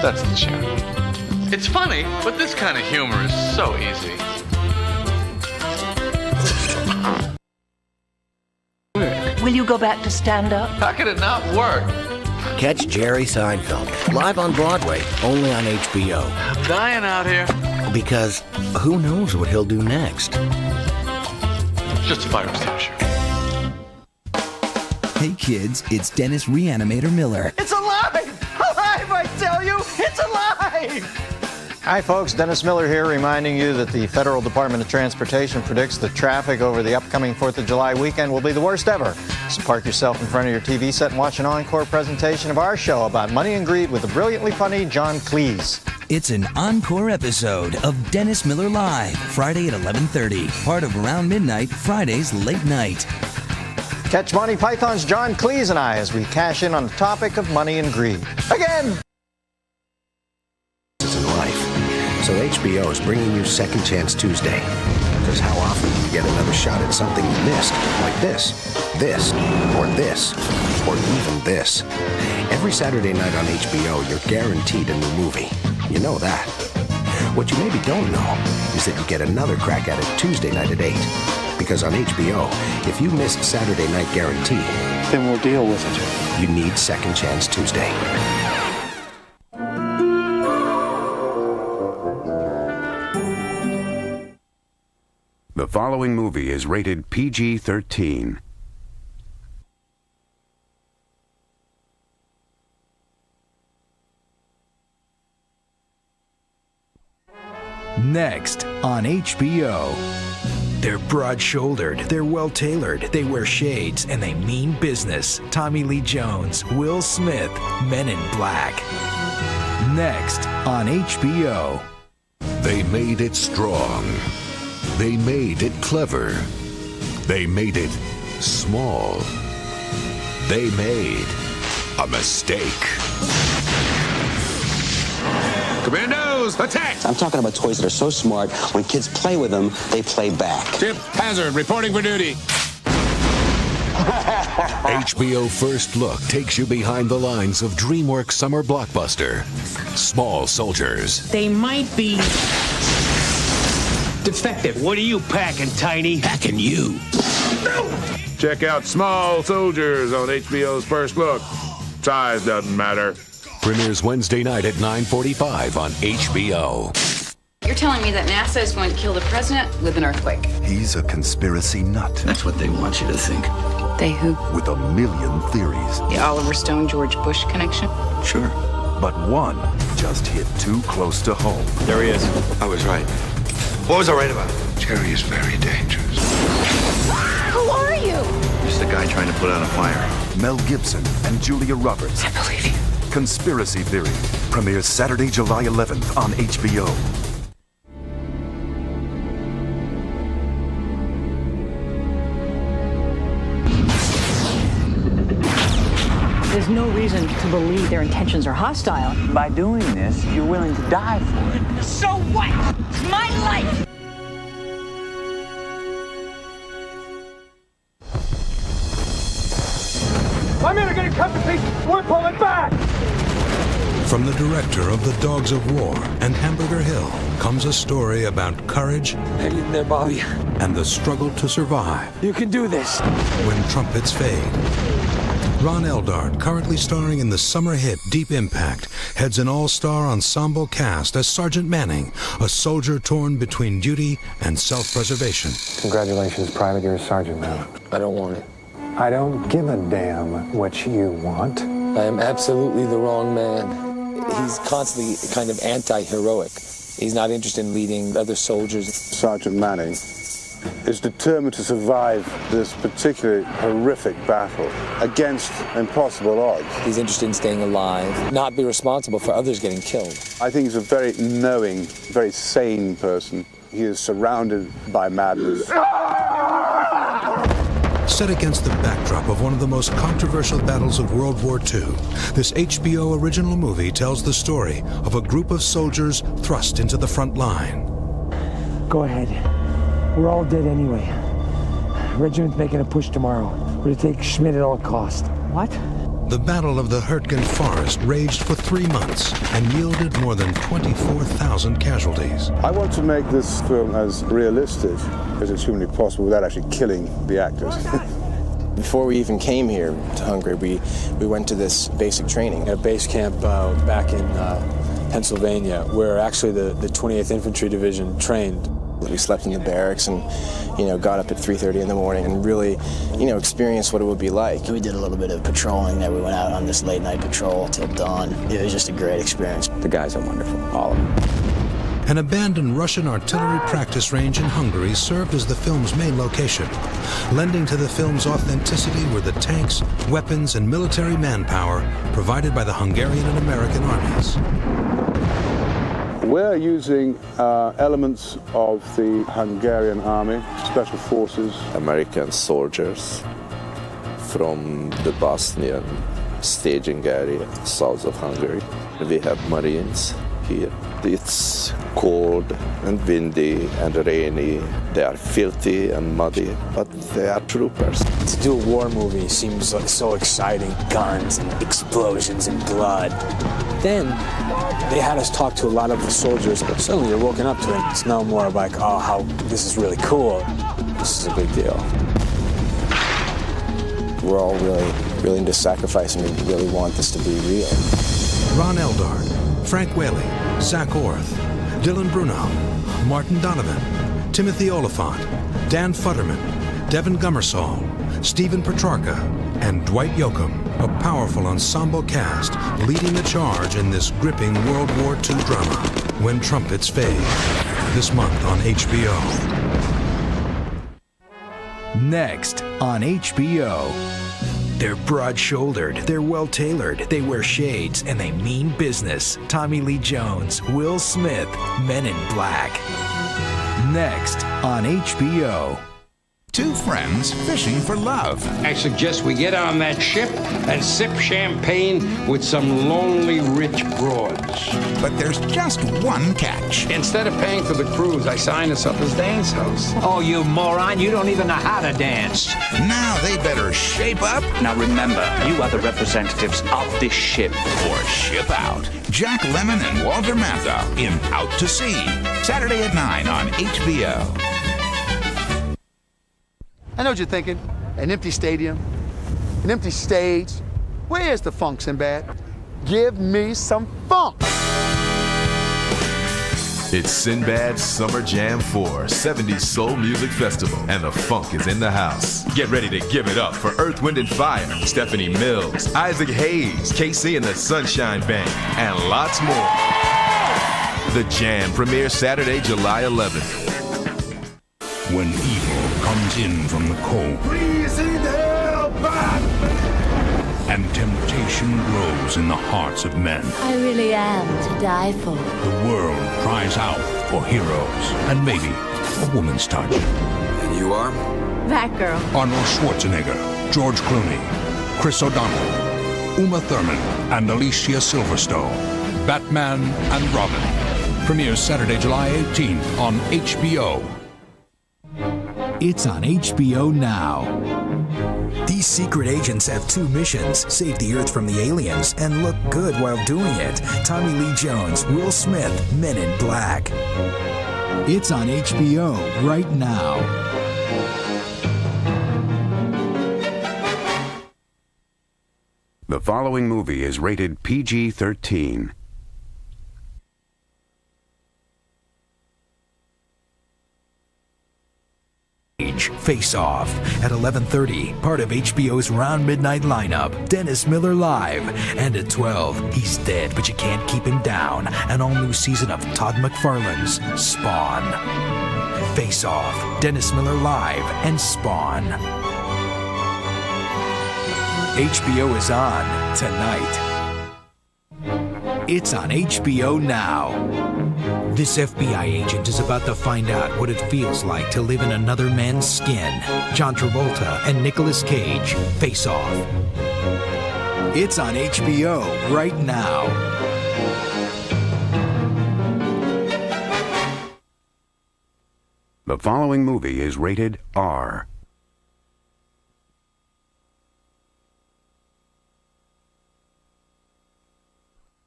That's the tune. It's funny, but this kind of humor is so easy. Will you go back to stand-up? How could it not work? Catch Jerry Seinfeld, live on Broadway, only on HBO. I'm dying out here. Because who knows what he'll do next? Just a fire extinguisher. Hey kids, it's Dennis Reanimator Miller. It's alive! Alive, I tell you! It's alive! Hi folks, Dennis Miller here reminding you that the Federal Department of Transportation predicts the traffic over the upcoming 4th of July weekend will be the worst ever. So park yourself in front of your TV set and watch an encore presentation of our show about money and greed with the brilliantly funny John Cleese. It's an encore episode of Dennis Miller Live, Friday at 11:30, part of Around Midnight, Fridays late night. Catch Monty Python's John Cleese and I as we cash in on the topic of money and greed. Again! In life. So HBO is bringing you Second Chance Tuesday. Because how often do you get another shot at something you missed? Like this, or even this. Every Saturday night on HBO, you're guaranteed a new movie. You know that. What you maybe don't know is that you get another crack at it Tuesday night at 8. Because on HBO, if you missed Saturday Night Guarantee, then we'll deal with it. You need Second Chance Tuesday. The following movie is rated PG-13. Next on HBO. They're broad-shouldered, they're well-tailored, they wear shades, and they mean business. Tommy Lee Jones, Will Smith, Men in Black. Next on HBO. They made it strong. They made it clever. They made it small. They made a mistake. Commandos, attack! I'm talking about toys that are so smart, when kids play with them, they play back. Tip Hazard reporting for duty. HBO First Look takes you behind the lines of DreamWorks summer blockbuster, Small Soldiers. They might be defective. What are you packing, Tiny? Packing you. Check out Small Soldiers on HBO's First Look. Size doesn't matter. Premieres Wednesday night at 9:45 on HBO. You're telling me that NASA is going to kill the president with an earthquake? He's a conspiracy nut. That's what they want you to think. They who? With a million theories. The Oliver Stone, George Bush connection? Sure. But one just hit too close to home. There he is. I was right. What was I right about? Jerry is very dangerous. Who are you? Just a guy trying to put out a fire. Mel Gibson and Julia Roberts. I believe you. Conspiracy Theory. Premieres Saturday, July 11th on HBO. There's no reason to believe their intentions are hostile. By doing this, you're willing to die for it. So what? It's my life! My men are getting cut to pieces! We're pulling back! From the director of The Dogs of War and Hamburger Hill comes a story about courage. Hang in there, Bobby. And the struggle to survive. You can do this. When trumpets fade. Ron Eldard, currently starring in the summer hit Deep Impact, heads an all-star ensemble cast as Sergeant Manning, a soldier torn between duty and self-preservation. Congratulations, Private. You're a sergeant now. I don't want it. I don't give a damn what you want. I am absolutely the wrong man. He's constantly kind of anti-heroic. He's not interested in leading other soldiers. Sergeant Manning is determined to survive this particularly horrific battle against impossible odds. He's interested in staying alive, not be responsible for others getting killed. I think he's a very knowing, very sane person. He is surrounded by madness. Set against the backdrop of one of the most controversial battles of World War II, this HBO original movie tells the story of a group of soldiers thrust into the front line. Go ahead. We're all dead anyway. Regiment's making a push tomorrow. We're to take Schmidt at all cost. What? The Battle of the Hurtgen Forest raged for 3 months and yielded more than 24,000 casualties. I want to make this film as realistic as it's humanly possible without actually killing the actors. Before we even came here to Hungary, we went to this basic training at base camp back in Pennsylvania, where actually the 28th Infantry Division trained. We slept in the barracks and, got up at 3:30 in the morning and really, experienced what it would be like. We did a little bit of patrolling there. We went out on this late night patrol till dawn. It was just a great experience. The guys are wonderful, all of them. An abandoned Russian artillery practice range in Hungary served as the film's main location. Lending to the film's authenticity were the tanks, weapons, and military manpower provided by the Hungarian and American armies. We're using elements of the Hungarian army, special forces. American soldiers from the Bosnian staging area, south of Hungary. We have Marines here. It's cold and windy and rainy. They are filthy and muddy, but they are troopers. To do a war movie seems like so exciting. Guns and explosions and blood. Then they had us talk to a lot of the soldiers. Suddenly you're woken up to it. It's no more like, oh, how this is really cool. This is a big deal. We're all really into sacrifice and we really want this to be real. Ron Eldard, Frank Whaley, Zach Orth, Dylan Bruno, Martin Donovan, Timothy Oliphant, Dan Futterman, Devin Gummersall, Stephen Petrarca, and Dwight Yoakam, a powerful ensemble cast leading the charge in this gripping World War II drama, When Trumpets Fade, this month on HBO. Next on HBO. They're broad-shouldered, they're well-tailored, they wear shades, and they mean business. Tommy Lee Jones, Will Smith, Men in Black. Next on HBO. Two friends fishing for love. I suggest we get on that ship and sip champagne with some lonely rich broads. But there's just one catch. Instead of paying for the cruise, I signed us up as dance hosts. Oh, you moron, you don't even know how to dance. Now they better shape up. Now remember, you are the representatives of this ship. Or ship out. Jack Lemmon and Walter Matthau in Out to Sea. Saturday at 9 on HBO. I know what you're thinking. An empty stadium, an empty stage. Where's the funk, Sinbad? Give me some funk. It's Sinbad's Summer Jam 4 70s Soul Music Festival, and the funk is in the house. Get ready to give it up for Earth, Wind & Fire, Stephanie Mills, Isaac Hayes, KC and the Sunshine Band, and lots more. The Jam premieres Saturday, July 11th. When evil comes in from the cold, Freezing hell back! and temptation grows in the hearts of men, I really am to die for. the world cries out for heroes and maybe a woman's touch. And you are? That girl. Arnold Schwarzenegger, George Clooney, Chris O'Donnell, Uma Thurman, and Alicia Silverstone. Batman and Robin. Premieres Saturday, July 18th on HBO. It's on HBO now. These secret agents have two missions: save the Earth from the aliens and look good while doing it. Tommy Lee Jones, Will Smith, Men in Black. It's on HBO right now. The following movie is rated PG-13. Face Off at 11:30, part of HBO's Round Midnight lineup. Dennis Miller live, and at 12, he's dead but you can't keep him down. An all-new season of Todd McFarlane's Spawn. Face Off, Dennis Miller live, and Spawn. HBO is on tonight. It's on HBO now. This FBI agent is about to find out what it feels like to live in another man's skin. John Travolta and Nicolas Cage face off. It's on HBO right now. The following movie is rated R.